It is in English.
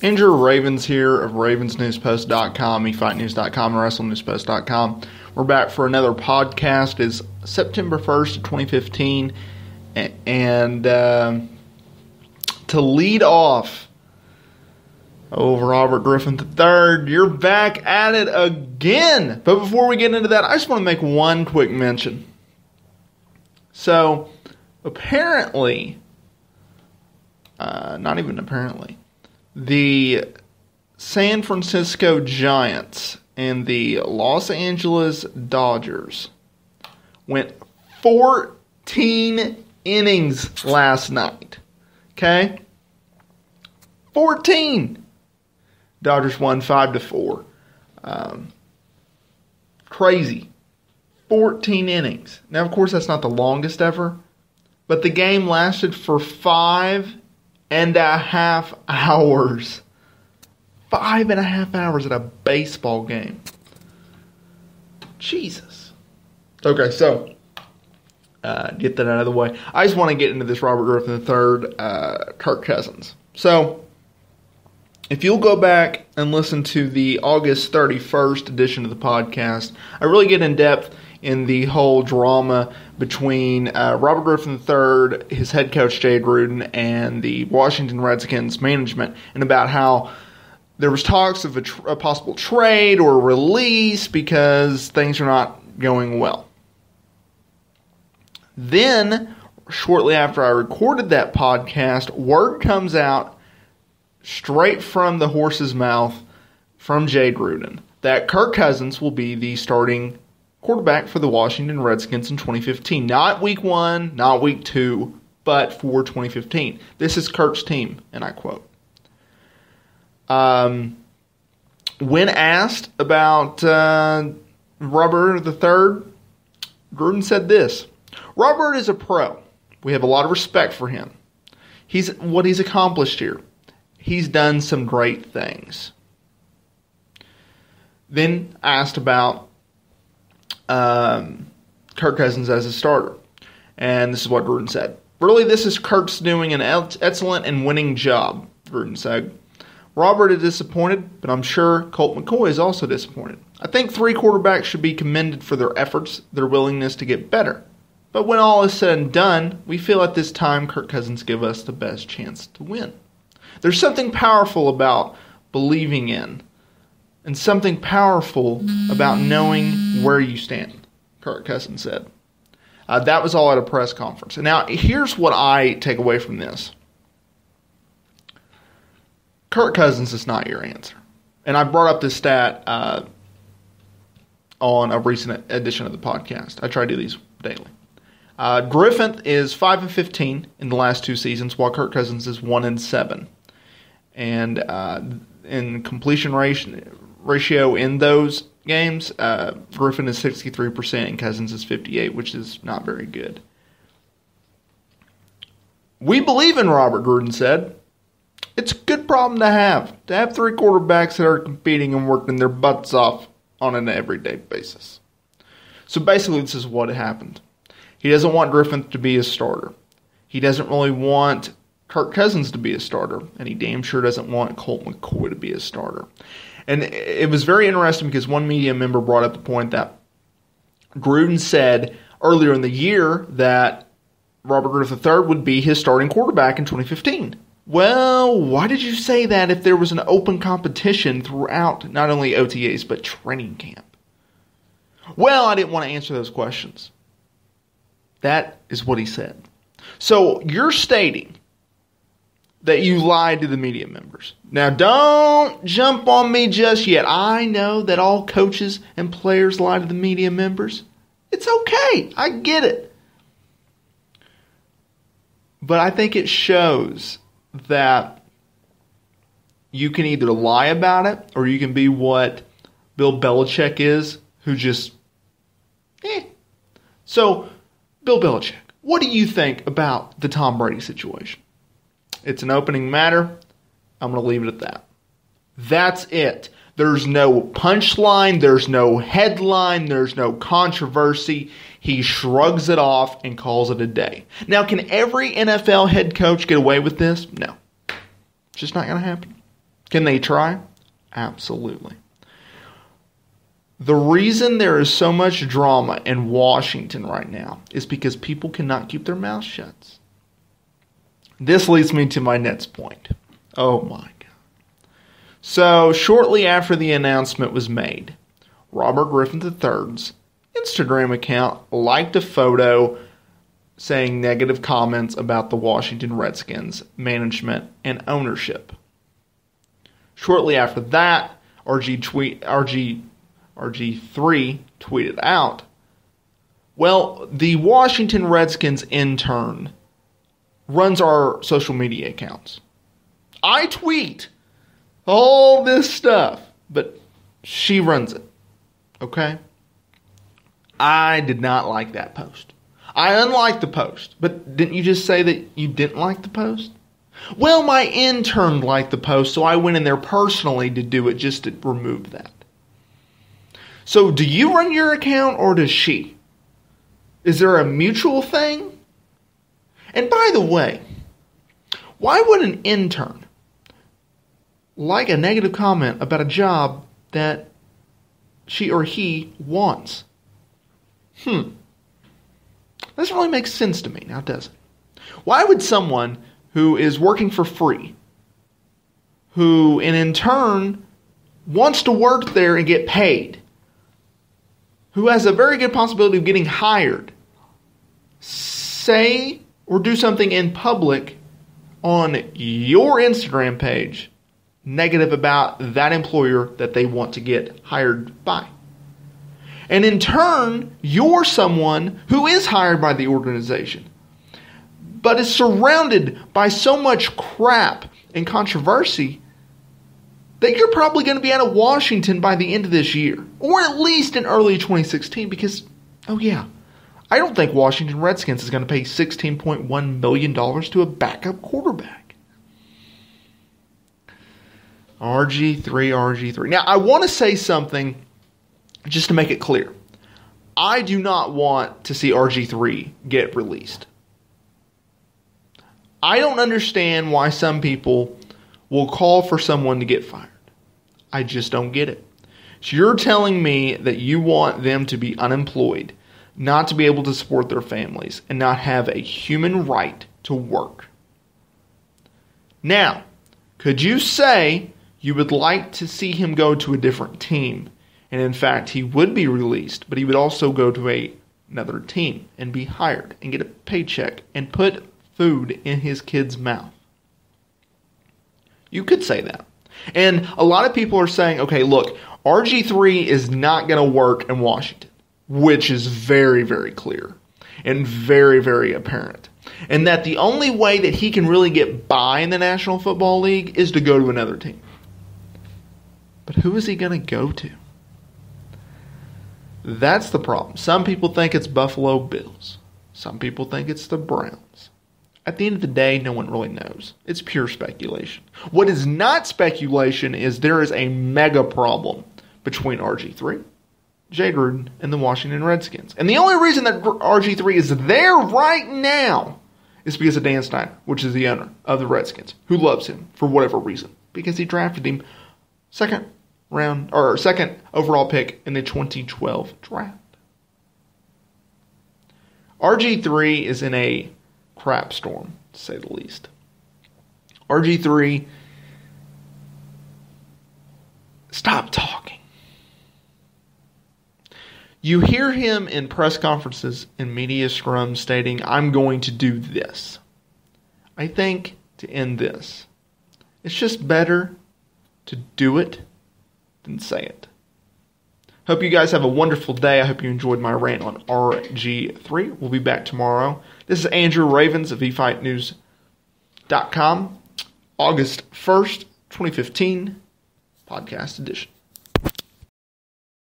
Andrew Ravens here of ravensnewspost.com, efightnews.com, and wrestlenewspost.com. We're back for another podcast. It's September 1st of 2015. And to lead off, Robert Griffin III, you're back at it again. But before we get into that, I just want to make one quick mention. So, apparently, not even apparently, the San Francisco Giants and the Los Angeles Dodgers went 14 innings last night. Okay? 14! Dodgers won 5-4. Crazy. 14 innings. Now, of course, that's not the longest ever, but the game lasted for 5.5 hours. 5.5 hours at a baseball game. Jesus. Okay, so, get that out of the way. I just want to get into this Robert Griffin III, Kirk Cousins. So, if you'll go back and listen to the August 31st edition of the podcast, I really get in depth in the whole drama between Robert Griffin III, his head coach Jay Gruden, and the Washington Redskins management, and about how there was talks of a possible trade or release because things are not going well. Then, shortly after I recorded that podcast, word comes out straight from the horse's mouth from Jay Gruden that Kirk Cousins will be the starting quarterback for the Washington Redskins in 2015. Not week 1, not week 2, but for 2015. This is Kirk's team, and I quote. When asked about Robert III, Gruden said this: Robert is a pro. We have a lot of respect for him. What he's accomplished here. He's done some great things. Then asked about Kirk Cousins as a starter. And this is what Gruden said. Really, this is Kirk's doing an excellent and winning job, Gruden said. Robert is disappointed, but I'm sure Colt McCoy is also disappointed. I think 3 quarterbacks should be commended for their efforts, their willingness to get better. But when all is said and done, we feel at this time Kirk Cousins give us the best chance to win. There's something powerful about believing in, and something powerful about knowing where you stand, Kirk Cousins said. That was all at a press conference. And now, here's what I take away from this. Kirk Cousins is not your answer. And I brought up this stat on a recent edition of the podcast. I try to do these daily. Griffin is 5-15 in the last 2 seasons, while Kirk Cousins is 1-7. And in completion ratio in those games, Griffin is 63% and Cousins is 58%, which is not very good. We believe in Robert, Gruden said. It's a good problem to have 3 quarterbacks that are competing and working their butts off on an everyday basis. So basically, this is what happened. He doesn't want Griffin to be a starter. He doesn't really want Kirk Cousins to be a starter, and he damn sure doesn't want Colt McCoy to be a starter. And it was very interesting because one media member brought up the point that Gruden said earlier in the year that Robert Griffin III would be his starting quarterback in 2015. Well, why did you say that if there was an open competition throughout not only OTAs but training camp? Well, I didn't want to answer those questions. That is what he said. So you're stating that you lied to the media members. Now, don't jump on me just yet. I know that all coaches and players lie to the media members. It's okay. I get it. But I think it shows that you can either lie about it or you can be what Bill Belichick is, who just, So, Bill Belichick, what do you think about the Tom Brady situation? It's an opening matter. I'm going to leave it at that. That's it. There's no punchline. There's no headline. There's no controversy. He shrugs it off and calls it a day. Now, can every NFL head coach get away with this? No. It's just not going to happen. Can they try? Absolutely. The reason there is so much drama in Washington right now is because people cannot keep their mouths shut. This leads me to my next point. Oh my God. So, shortly after the announcement was made, Robert Griffin III's Instagram account liked a photo saying negative comments about the Washington Redskins management and ownership. Shortly after that, RG3 tweeted out, well, the Washington Redskins intern runs our social media accounts. I tweet all this stuff, but she runs it. Okay? I did not like that post. I unliked the post. But didn't you just say that you didn't like the post? Well, my intern liked the post, so I went in there personally to do it just to remove that. So do you run your account or does she? Is there a mutual thing? And by the way, why would an intern like a negative comment about a job that she or he wants? Doesn't really make sense to me, now does it? Why would someone who is working for free, who in turn wants to work there and get paid, who has a very good possibility of getting hired, say or do something in public on your Instagram page negative about that employer that they want to get hired by? And in turn, you're someone who is hired by the organization, but is surrounded by so much crap and controversy that you're probably going to be out of Washington by the end of this year, or at least in early 2016, because, oh yeah, I don't think Washington Redskins is going to pay $16.1 million to a backup quarterback. RG3. Now, I want to say something just to make it clear. I do not want to see RG3 get released. I don't understand why some people will call for someone to get fired. I just don't get it. So you're telling me that you want them to be unemployed, not to be able to support their families, and not have a human right to work. Now, could you say you would like to see him go to a different team? And in fact, he would be released, but he would also go to another team and be hired and get a paycheck and put food in his kid's mouth. You could say that. And a lot of people are saying, okay, look, RG3 is not going to work in Washington, which is very, very clear and very, very apparent. And that the only way that he can really get by in the National Football League is to go to another team. But who is he going to go to? That's the problem. Some people think it's Buffalo Bills. Some people think it's the Browns. At the end of the day, no one really knows. It's pure speculation. What is not speculation is there is a mega problem between RG3, Jay Gruden, and the Washington Redskins. And the only reason that RG3 is there right now is because of Dan Snyder, which is the owner of the Redskins, who loves him for whatever reason. Because he drafted him second overall pick in the 2012 draft. RG3 is in a crap storm, to say the least. RG3, stop talking. You hear him in press conferences and media scrums stating, I'm going to do this. I think to end this, it's just better to do it than say it. Hope you guys have a wonderful day. I hope you enjoyed my rant on RG3. We'll be back tomorrow. This is Andrew Ravens of eFightNews.com, August 1st, 2015, podcast edition.